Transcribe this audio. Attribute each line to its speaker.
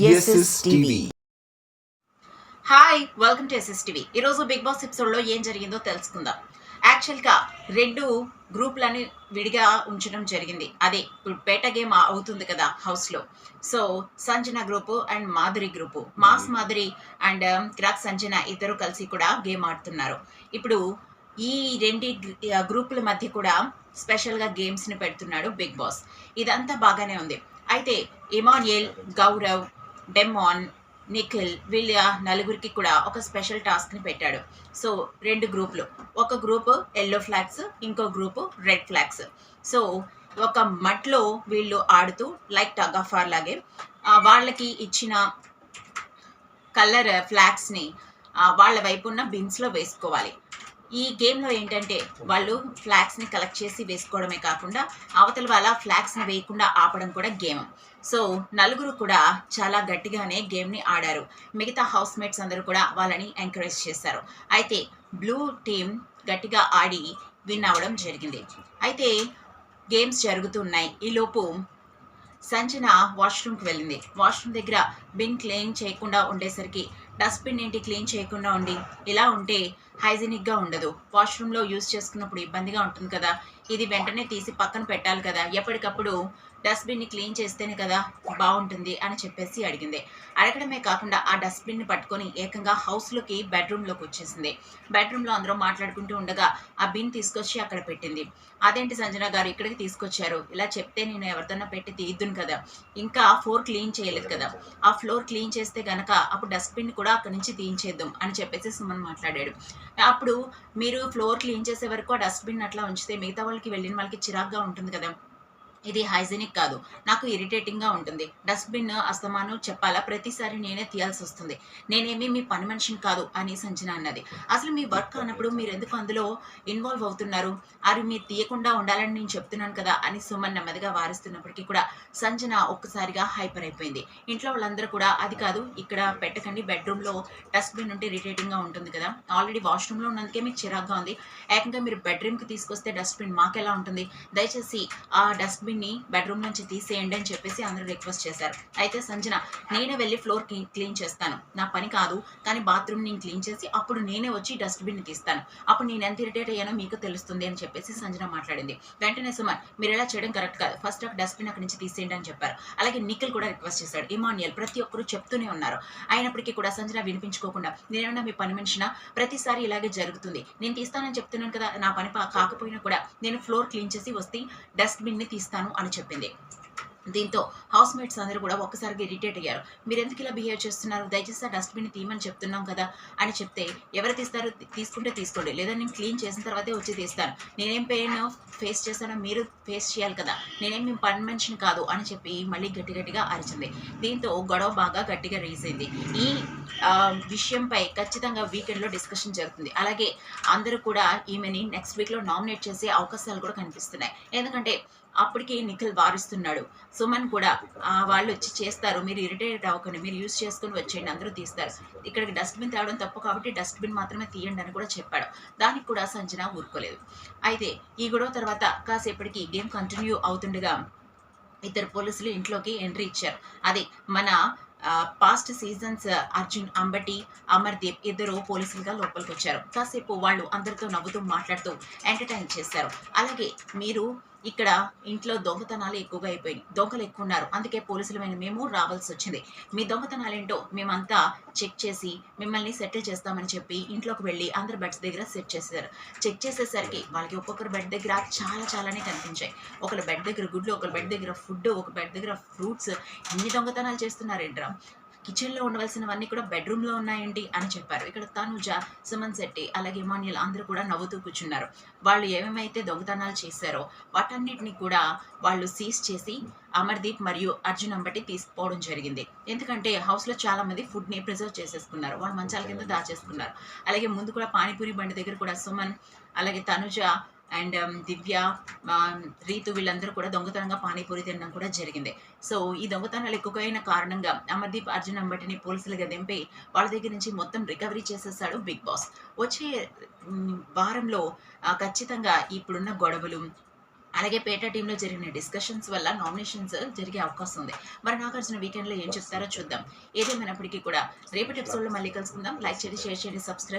Speaker 1: SSTV.
Speaker 2: Hi welcome to SSTV. ఈరోజు big boss ఎపిసోడ్లో ఏం జరిగిందో తెలుసుకుందాం. యాక్చువల్గా 2 గ్రూపులని విడిగా ఉంచడం జరిగింది. అదే ఇప్పుడు పేట గేమ్ అవుతుంది కదా హౌస్లో. So Sanjana group and Madhuri group, mass Madhuri and crack Sanjana ఇద్దరు కలిసి కూడా గేమ్ ఆడుతున్నారు. ఇప్పుడు ఈ 2 గ్రూపుల మధ్య కూడా స్పెషల్గా గేమ్స్ని పెడుతున్నాడు బిగ్ బాస్. ఇదంతా బాగానే ఉంది. అయితే ఇమాన్యుయల్, గౌరవ్, డెమాన్, నిఖిల్ వీళ్ళ నలుగురికి కూడా ఒక స్పెషల్ టాస్క్ని పెట్టాడు. సో 2 గ్రూపులు, ఒక గ్రూపు ఎల్లో ఫ్లాగ్స్, ఇంకో గ్రూపు రెడ్ ఫ్లాగ్స్. సో ఒక మట్లో వీళ్ళు ఆడుతూ లైక్ టగ్ ఆఫ్ వార్ లాగే వాళ్ళకి ఇచ్చిన కలర్ ఫ్లాగ్స్ని వాళ్ళ వైపు ఉన్న బిన్స్లో వేసుకోవాలి. ఈ గేమ్లో ఏంటంటే వాళ్ళు ఫ్లాగ్స్ని కలెక్ట్ చేసి వేసుకోవడమే కాకుండా అవతల వాళ్ళ ఫ్లాగ్స్ని వేయకుండా ఆపడం కూడా గేమ్. సో నలుగురు కూడా చాలా గట్టిగానే గేమ్ని ఆడారు. మిగతా హౌస్ మేట్స్ అందరూ కూడా వాళ్ళని ఎంకరేజ్ చేశారు. అయితే బ్లూ టీమ్ గట్టిగా ఆడి విన్ అవ్వడం జరిగింది. అయితే గేమ్స్ జరుగుతున్నాయి. ఈలోపు సంజన వాష్రూమ్కి వెళ్ళింది. వాష్రూమ్ దగ్గర బిన్ క్లీన్ చేయకుండా ఉండేసరికి డస్ట్బిన్ ఏంటి క్లీన్ చేయకుండా ఉండి ఇలా ఉంటే హైజీనిక్గా ఉండదు, వాష్రూమ్లో యూజ్ చేసుకున్నప్పుడు ఇబ్బందిగా ఉంటుంది కదా, ఇది వెంటనే తీసి పక్కన పెట్టాలి కదా, ఎప్పటికప్పుడు డస్ట్బిన్ని క్లీన్ చేస్తేనే కదా బాగుంటుంది అని చెప్పేసి అడిగింది. అడగడమే కాకుండా ఆ డస్ట్బిన్ని పట్టుకొని ఏకంగా హౌస్లోకి బెడ్రూమ్లోకి వచ్చేసింది. బెడ్రూమ్లో అందరూ మాట్లాడుకుంటూ ఉండగా ఆ బిన్ తీసుకొచ్చి అక్కడ పెట్టింది. అదేంటి సంజన గారు ఇక్కడికి తీసుకొచ్చారు, ఇలా చెప్తే నేను ఎవరితోన్నా పెట్టి తీద్దును కదా, ఇంకా ఫ్లోర్ క్లీన్ చేయలేదు కదా, ఆ ఫ్లోర్ క్లీన్ చేస్తే గనక అప్పుడు డస్ట్బిన్ కూడా అక్కడి నుంచి తీయించేద్దాం అని చెప్పేసి సుమన్ మాట్లాడాడు. అప్పుడు మీరు ఫ్లోర్ క్లీన్ చేసే వరకు ఆ డస్ట్బిన్ అట్లా ఉంచితే మిగతా వాళ్ళకి వెళ్ళిన వాళ్ళకి చిరాగ్గా ఉంటుంది కదా, ఇది హైజీనిక్ కాదు, నాకు ఇరిటేటింగ్గా ఉంటుంది, డస్ట్బిన్ అస్తమాను చెప్పాలా, ప్రతిసారి నేనే తీయాల్సి వస్తుంది, నేనేమి మీ పని మనిషిని కాదు అని సంజన అన్నది. అసలు మీ వర్క్ అన్నప్పుడు మీరు ఎందుకు అందులో ఇన్వాల్వ్ అవుతున్నారు, అది మీరు తీయకుండా ఉండాలని నేను చెప్తున్నాను కదా అని సుమన్ నెమ్మదిగా వారిస్తున్నప్పటికీ కూడా సంజన ఒక్కసారిగా హైపర్ అయిపోయింది. ఇంట్లో వాళ్ళందరూ కూడా అది కాదు ఇక్కడ పెట్టకండి, బెడ్రూమ్లో డస్ట్బిన్ ఉంటే ఇరిటేటింగ్గా ఉంటుంది కదా, ఆల్రెడీ వాష్రూమ్లో ఉన్నందుకే మీకు చిరాగ్గా ఉంది, ఏకంగా మీరు బెడ్రూమ్కి తీసుకొస్తే డస్ట్బిన్ మాకెలా ఉంటుంది, దయచేసి ఆ డస్ట్బిన్ని బెడ్రూమ్ నుంచి తీసేయండి అని చెప్పేసి అందరూ రిక్వెస్ట్ చేశారు. అయితే సంజన నేనే వెళ్ళి ఫ్లోర్ క్లీన్ చేస్తాను, నా పని కాదు, కానీ బాత్రూమ్ నేను క్లీన్ చేసి అప్పుడు నేనే వచ్చి డస్ట్బిన్ని తీస్తాను, అప్పుడు నేను ఎంత ఇరిటేట్ అయ్యానో మీకు తెలుస్తుంది అని చెప్పేసి సంజన మాట్లాడింది. వెంటనే సుమన్ మీరు ఎలా చేయడం కరెక్ట్ కాదు, ఫస్ట్ ఒక డస్ట్బిన్ అక్కడి నుంచి తీసేయండి అని చెప్పారు. అలాగే నిఖిల్ కూడా రిక్వెస్ట్ చేశాడు. ఇమాన్యుయల్ ప్రతి ఒక్కరు చెప్తూనే ఉన్నారు. అయినప్పటికీ కూడా సంజన వినిపించుకోకుండా నేనేమన్నా మీ పని మనిషినా, ప్రతిసారి ఇలాగే జరుగుతుంది, నేను తీస్తానని చెప్తున్నాను కదా, నా పని కాకపోయినా కూడా నేను ఫ్లోర్ క్లీన్ చేసి వస్తే డస్ట్బిన్ని తీస్తాను అని చెప్పింది. దీంతో హౌస్ మేట్స్ అందరూ కూడా ఒక్కసారిగా ఇరిటేట్ అయ్యారు. మీరు ఎందుకు ఇలా బిహేవ్ చేస్తున్నారు, దయచేసి ఆ డస్ట్బిన్ తీయమని చెప్తున్నాం కదా అని చెప్తే ఎవరు తీస్తారు, తీసుకుంటే తీసుకోండి, లేదా నేను క్లీన్ చేసిన తర్వాతే వచ్చి తీస్తాను, నేనేం పెయిన్ ఫేస్ చేస్తానో మీరు ఫేస్ చేయాలి కదా, నేనేం మీ పని మనిషిని కాదు అని చెప్పి మళ్ళీ గట్టిగా అరిచింది. దీంతో గొడవ బాగా గట్టిగా రేస్ అయింది. ఈ విషయంపై ఖచ్చితంగా వీకెండ్లో డిస్కషన్ జరుగుతుంది. అలాగే అందరూ కూడా ఈమెని నెక్స్ట్ వీక్లో నామినేట్ చేసే అవకాశాలు కూడా కనిపిస్తున్నాయి. ఎందుకంటే అప్పటికి నిఖిల్ వారిస్తున్నాడు. సుమన్ కూడా వాళ్ళు వచ్చి చేస్తారు, మీరు ఇరిటేట్ అవ్వకండి, మీరు యూజ్ చేసుకుని వచ్చేయండి, అందరూ తీస్తారు, ఇక్కడికి డస్ట్బిన్ తేవడం తప్పు కాబట్టి డస్ట్బిన్ మాత్రమే తీయండి అని కూడా చెప్పాడు. దానికి కూడా సంజన ఊరుకోలేదు. అయితే ఈ గొడవ తర్వాత కాసేపటికి గేమ్ కంటిన్యూ అవుతుండగా ఇద్దరు పోలీసులు ఇంట్లోకి ఎంట్రీ ఇచ్చారు. అది మన పాస్ట్ సీజన్స్ అర్జున్, అంబటి, అమర్దీప్ ఇద్దరు పోలీసులుగా లోపలికి వచ్చారు. కాసేపు వాళ్ళు అందరితో నవ్వుతూ మాట్లాడుతూ ఎంటర్టైన్ చేశారు. అలాగే మీరు ఇక్కడ ఇంట్లో దొంగతనాలు ఎక్కువగా అయిపోయినాయి, దొంగలు ఎక్కువ ఉన్నారు, అందుకే పోలీసులమైన మేము రావాల్సి వచ్చింది, మీ దొంగతనాలేంటో మేమంతా చెక్ చేసి మిమ్మల్ని సెటిల్ చేస్తామని చెప్పి ఇంట్లోకి వెళ్ళి అందరు బెడ్స్ దగ్గర సెట్ చేశారు. చెక్ చేసేసరికి వాళ్ళకి ఒక్కొక్కరు బెడ్ దగ్గర చాలానే కనిపించాయి. ఒకరి బెడ్ దగ్గర గుడ్లు, ఒకరి బెడ్ దగ్గర ఫుడ్, ఒక బెడ్ దగ్గర ఫ్రూట్స్, ఇన్ని దొంగతనాలు చేస్తున్నారేంట్రా, కిచెన్లో ఉండవలసినవన్నీ కూడా బెడ్రూమ్లో ఉన్నాయండి అని చెప్పారు. ఇక్కడ తనుజ, సుమన్ శెట్టి అలాగే ఇమాన్యుయల్ అందరూ కూడా నవ్వుతూ కూర్చున్నారు. వాళ్ళు ఏమేమైతే దొంగతనాలు చేశారో వాటన్నిటిని కూడా వాళ్ళు సీజ్ చేసి అమర్దీప్ మరియు అర్జున్ అంబటి తీసుకుపోవడం జరిగింది. ఎందుకంటే హౌస్లో చాలామంది ఫుడ్ని ప్రిజర్వ్ చేసేసుకున్నారు, వాళ్ళు మంచాల కింద దాచేసుకున్నారు. అలాగే ముందు కూడా పానీపూరి బండి దగ్గర కూడా సుమన్ అలాగే తనుజ అండ్ దివ్య, రీతు వీళ్ళందరూ కూడా దొంగతనంగా పానీపూరి తినడం కూడా జరిగింది. సో ఈ దొంగతనాలు ఎక్కువైన కారణంగా అమర్దీప్, అర్జున్ అంబటిని పోలీసులుగా దింపి వాళ్ళ దగ్గర నుంచి మొత్తం రికవరీ చేసేసాడు బిగ్ బాస్. వచ్చే వారంలో ఖచ్చితంగా ఇప్పుడున్న గొడవలు అలాగే పేట టీంలో జరిగిన డిస్కషన్స్ వల్ల నామినేషన్స్ జరిగే అవకాశం ఉంది. మరి నాగార్జున వీకెండ్లో ఏం చెప్తారో చూద్దాం. ఏదేమైనప్పటికీ కూడా రేపటి ఎపిసోడ్లో మళ్ళీ కలుసుకుందాం. లైక్ చేయండి, షేర్ చేయండి, సబ్స్క్రైబ్